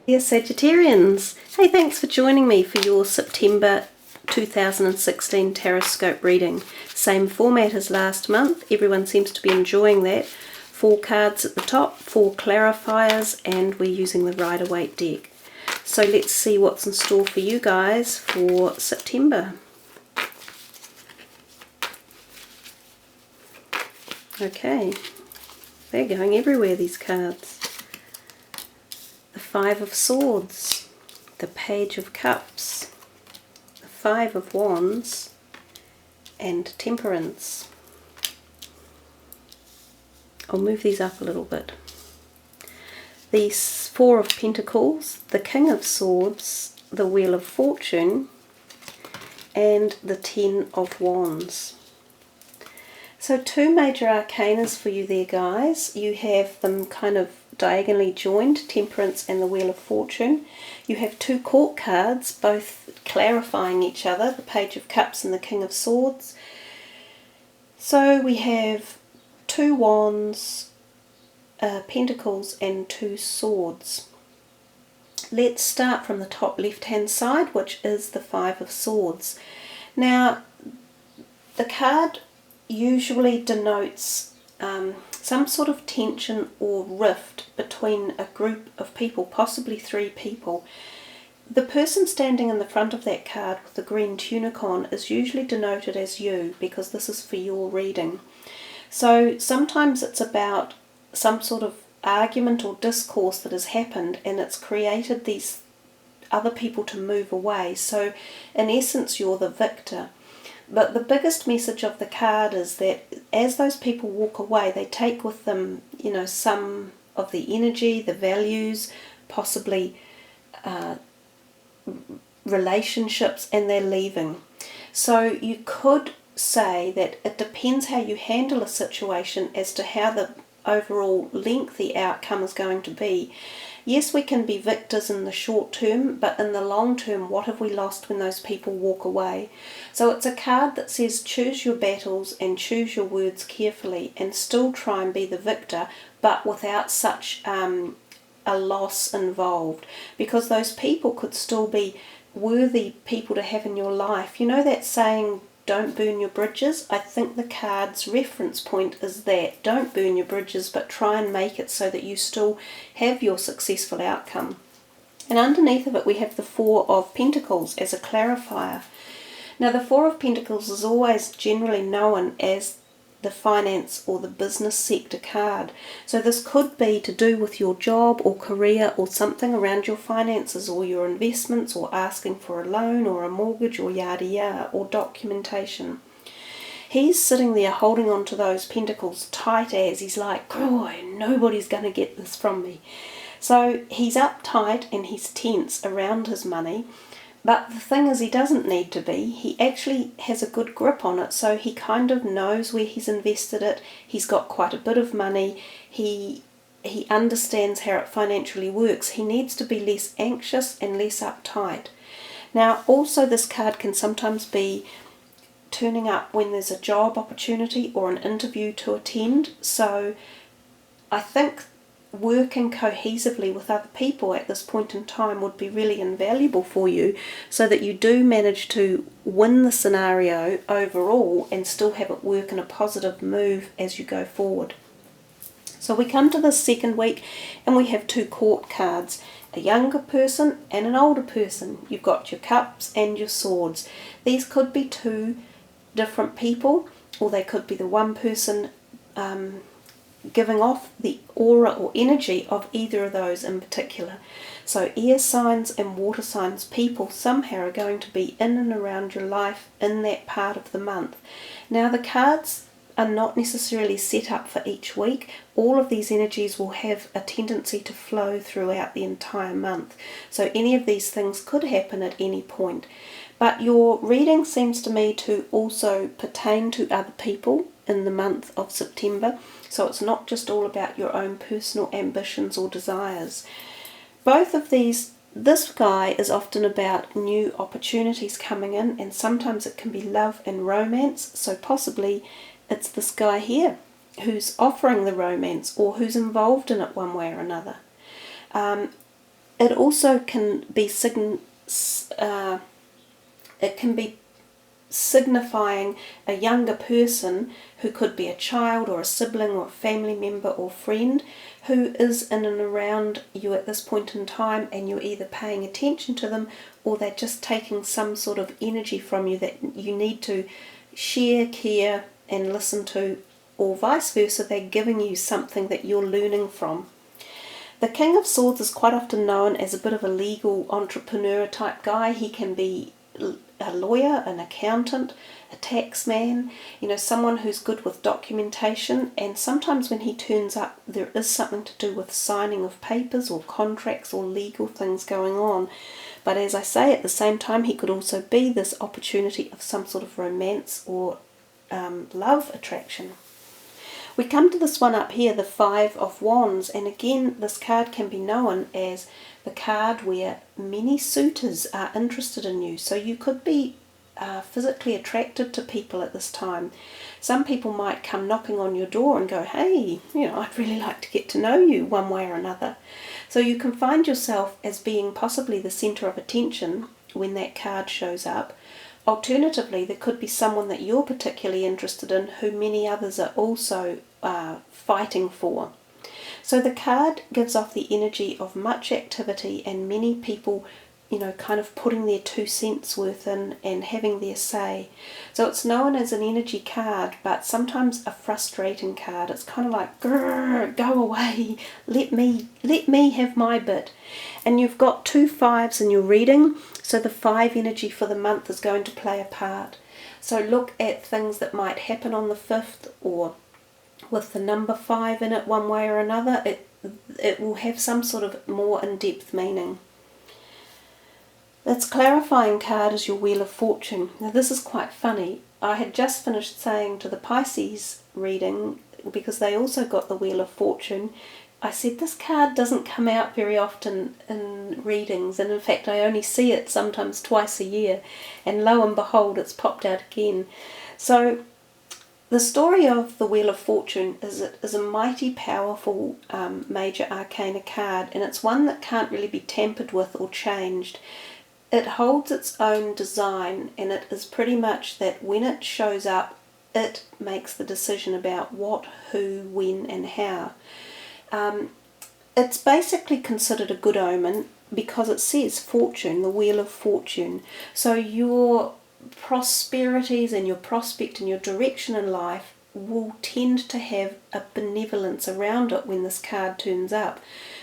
Dear Sagittarians, hey, thanks for joining me for your September 2016 Taroscope reading. Same format as last month, everyone seems to be enjoying that. 4 cards at the top, 4 clarifiers, and we're using the Rider-Waite deck. So let's see what's in store for you guys for September. Okay, they're going everywhere, these cards. The 5 of Swords, the Page of Cups, the 5 of Wands, and Temperance. I'll move these up a little bit. The 4 of Pentacles, the King of Swords, the Wheel of Fortune, and the 10 of Wands. So 2 major arcanas for you there, guys. You have them kind of diagonally joined, Temperance and the Wheel of Fortune. You have 2 court cards, both clarifying each other, the Page of Cups and the King of Swords. So we have 2 Wands, Pentacles and 2 Swords. Let's start from the top left hand side, which is the 5 of Swords. Now, the card usually denotes some sort of tension or rift between a group of people, possibly 3 people. The person standing in the front of that card with the green tunic on is usually denoted as you, because this is for your reading. So sometimes it's about some sort of argument or discourse that has happened, and it's created these other people to move away. So in essence, you're the victor. But the biggest message of the card is that as those people walk away, they take with them, you know, some of the energy, the values, possibly relationships, and they're leaving. So you could say that it depends how you handle a situation as to how the overall lengthy outcome is going to be. Yes, we can be victors in the short term, but in the long term, what have we lost when those people walk away? So it's a card that says choose your battles and choose your words carefully and still try and be the victor, but without such a loss involved, because those people could still be worthy people to have in your life. You know that saying, don't burn your bridges? I think the card's reference point is that. Don't burn your bridges, but try and make it so that you still have your successful outcome. And underneath of it we have the 4 of Pentacles as a clarifier. Now the 4 of Pentacles is always generally known as the finance or the business sector card. So this could be to do with your job or career or something around your finances or your investments or asking for a loan or a mortgage or yada yada or documentation. He's sitting there holding on to those pentacles tight as he's like, oh, nobody's going to get this from me. So he's uptight and he's tense around his money. But the thing is, he doesn't need to be. He actually has a good grip on it, so he kind of knows where he's invested it. He's got quite a bit of money. He understands how it financially works. He needs to be less anxious and less uptight. Now, also this card can sometimes be turning up when there's a job opportunity or an interview to attend. So I think working cohesively with other people at this point in time would be really invaluable for you, so that you do manage to win the scenario overall and still have it work in a positive move as you go forward. So we come to the second week and we have 2 court cards, a younger person and an older person. You've got your cups and your swords. These could be 2 different people, or they could be the one person giving off the aura or energy of either of those in particular. So air signs and water signs people somehow are going to be in and around your life in that part of the month. Now the cards are not necessarily set up for each week. All of these energies will have a tendency to flow throughout the entire month. So any of these things could happen at any point. But your reading seems to me to also pertain to other people in the month of September. So it's not just all about your own personal ambitions or desires. Both of these, this guy is often about new opportunities coming in, and sometimes it can be love and romance. So possibly it's this guy here who's offering the romance or who's involved in it one way or another. It also can be signifying a younger person who could be a child or a sibling or a family member or friend who is in and around you at this point in time, and you're either paying attention to them or they're just taking some sort of energy from you that you need to share, care and listen to, or vice versa, they're giving you something that you're learning from. The King of Swords is quite often known as a bit of a legal entrepreneur type guy. He can be a lawyer, an accountant, a tax man, someone who's good with documentation, and sometimes when he turns up there is something to do with signing of papers or contracts or legal things going on. But as I say, at the same time he could also be this opportunity of some sort of romance or love attraction. We come to this one up here, the Five of Wands, and again this card can be known as the card where many suitors are interested in you. So you could be physically attracted to people at this time. Some people might come knocking on your door and go, hey, I'd really like to get to know you one way or another. So you can find yourself as being possibly the centre of attention when that card shows up. Alternatively, there could be someone that you're particularly interested in who many others are also fighting for. So the card gives off the energy of much activity and many people, kind of putting their 2 cents worth in and having their say. So it's known as an energy card, but sometimes a frustrating card. It's kind of like, grrr, go away, let me have my bit. And you've got 2 5s in your reading, so the 5 energy for the month is going to play a part. So look at things that might happen on the 5th, or with the number 5 in it one way or another. It will have some sort of more in-depth meaning. Its clarifying card is your Wheel of Fortune. Now this is quite funny. I had just finished saying to the Pisces reading, because they also got the Wheel of Fortune, I said this card doesn't come out very often in readings, and in fact I only see it sometimes twice a year, and lo and behold it's popped out again. So the story of the Wheel of Fortune is it is a mighty powerful major arcana card, and it's one that can't really be tampered with or changed. It holds its own design, and it is pretty much that when it shows up, it makes the decision about what, who, when and how. It's basically considered a good omen because it says fortune, the Wheel of Fortune. So your prosperities and your prospect and your direction in life will tend to have a benevolence around it when this card turns up.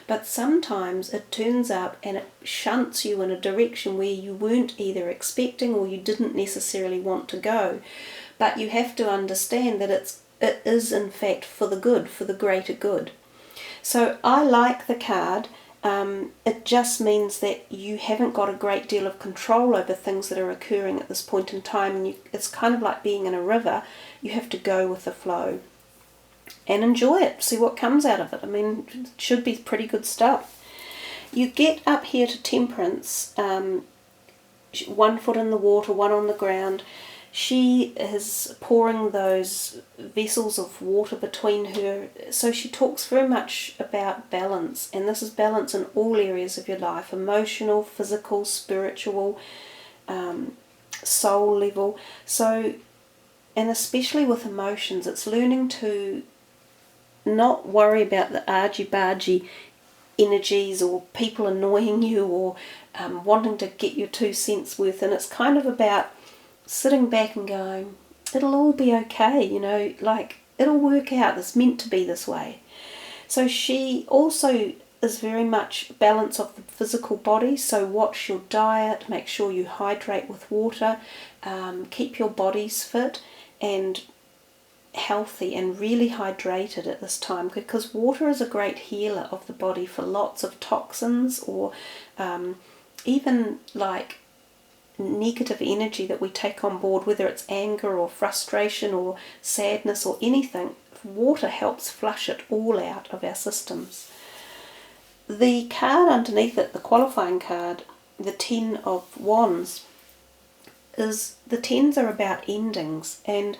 But sometimes it turns up and it shunts you in a direction where you weren't either expecting or you didn't necessarily want to go. But you have to understand that it is in fact for the good, for the greater good. So I like the card. It just means that you haven't got a great deal of control over things that are occurring at this point in time. And it's kind of like being in a river. You have to go with the flow and enjoy it, see what comes out of it. I mean, it should be pretty good stuff. You get up here to Temperance, 1 foot in the water, 1 on the ground. She is pouring those vessels of water between her. So she talks very much about balance, and this is balance in all areas of your life: emotional, physical, spiritual, soul level. So, and especially with emotions, it's learning to not worry about the argy-bargy energies or people annoying you or wanting to get your 2 cents worth. And it's kind of about sitting back and going, it'll all be okay, like it'll work out, it's meant to be this way. So she also is very much balance of the physical body, so watch your diet, make sure you hydrate with water, keep your bodies fit and healthy and really hydrated at this time, because water is a great healer of the body for lots of toxins or even like negative energy that we take on board, whether it's anger or frustration or sadness or anything. Water helps flush it all out of our systems. The card underneath it, the qualifying card, the 10 of Wands, is the 10s are about endings, and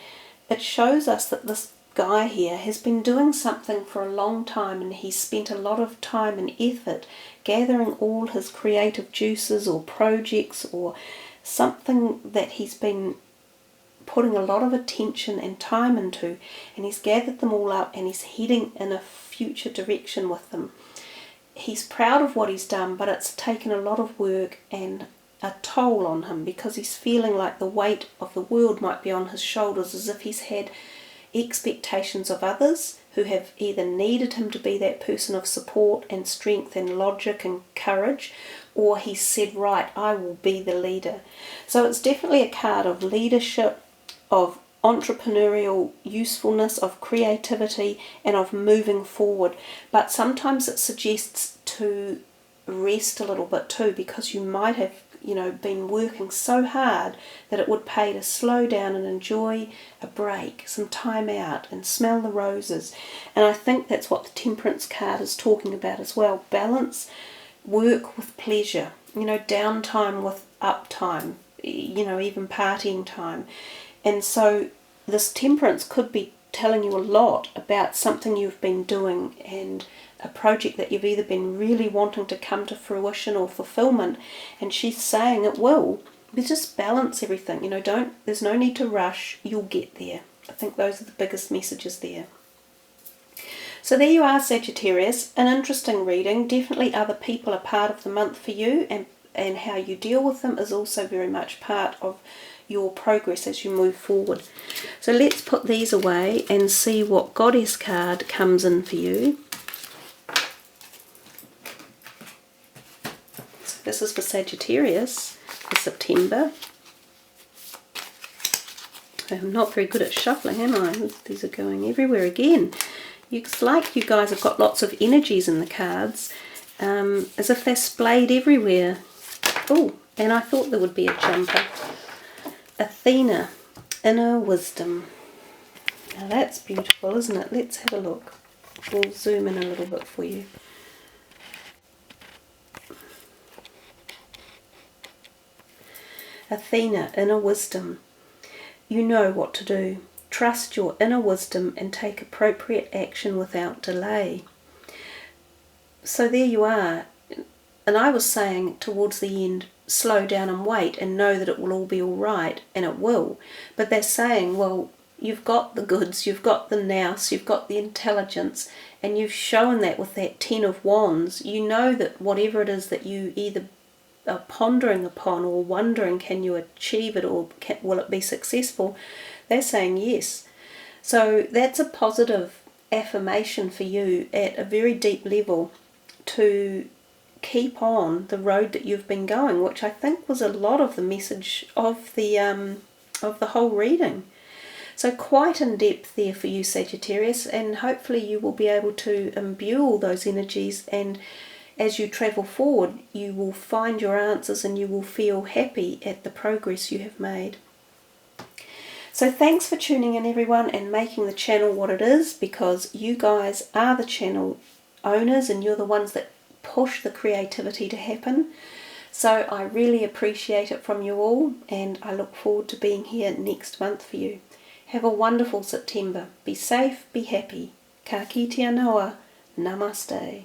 it shows us that this guy here has been doing something for a long time, and he's spent a lot of time and effort gathering all his creative juices or projects or something that he's been putting a lot of attention and time into, and he's gathered them all up and he's heading in a future direction with them. He's proud of what he's done, but it's taken a lot of work and a toll on him, because he's feeling like the weight of the world might be on his shoulders, as if he's had expectations of others who have either needed him to be that person of support and strength and logic and courage, or he's said, right, I will be the leader. So it's definitely a card of leadership, of entrepreneurial usefulness, of creativity, and of moving forward. But sometimes it suggests to rest a little bit too, because you might have been working so hard that it would pay to slow down and enjoy a break, some time out, and smell the roses. And I think that's what the Temperance card is talking about as well. Balance work with pleasure, downtime with uptime, even partying time. And so this Temperance could be telling you a lot about something you've been doing and a project that you've either been really wanting to come to fruition or fulfillment, and she's saying it will. But just balance everything, there's no need to rush, you'll get there. I think those are the biggest messages there. So there you are, Sagittarius, an interesting reading. Definitely other people are part of the month for you, and how you deal with them is also very much part of your progress as you move forward. So let's put these away and see what Goddess card comes in for you. So this is for Sagittarius for September. I'm not very good at shuffling, am I? These are going everywhere again. It's like you guys have got lots of energies in the cards, as if they're splayed everywhere. Oh, and I thought there would be a jumper. Athena, Inner Wisdom. Now that's beautiful, isn't it? Let's have a look. We'll zoom in a little bit for you. Athena, Inner Wisdom. You know what to do. Trust your inner wisdom and take appropriate action without delay. So there you are. And I was saying towards the end, slow down and wait and know that it will all be all right, and it will. But they're saying, well, you've got the goods, you've got the nous, you've got the intelligence, and you've shown that with that 10 of Wands. You know that whatever it is that you either are pondering upon or wondering, can you achieve it, or will it be successful? They're saying yes. So that's a positive affirmation for you at a very deep level to keep on the road that you've been going, which I think was a lot of the message of the whole reading. So quite in depth there for you, Sagittarius, and hopefully you will be able to imbue all those energies, and as you travel forward you will find your answers and you will feel happy at the progress you have made. So thanks for tuning in, everyone, and making the channel what it is, because you guys are the channel owners and you're the ones that push the creativity to happen. So I really appreciate it from you all, and I look forward to being here next month for you. Have a wonderful September. Be safe, be happy. Ka kite anoa. Namaste.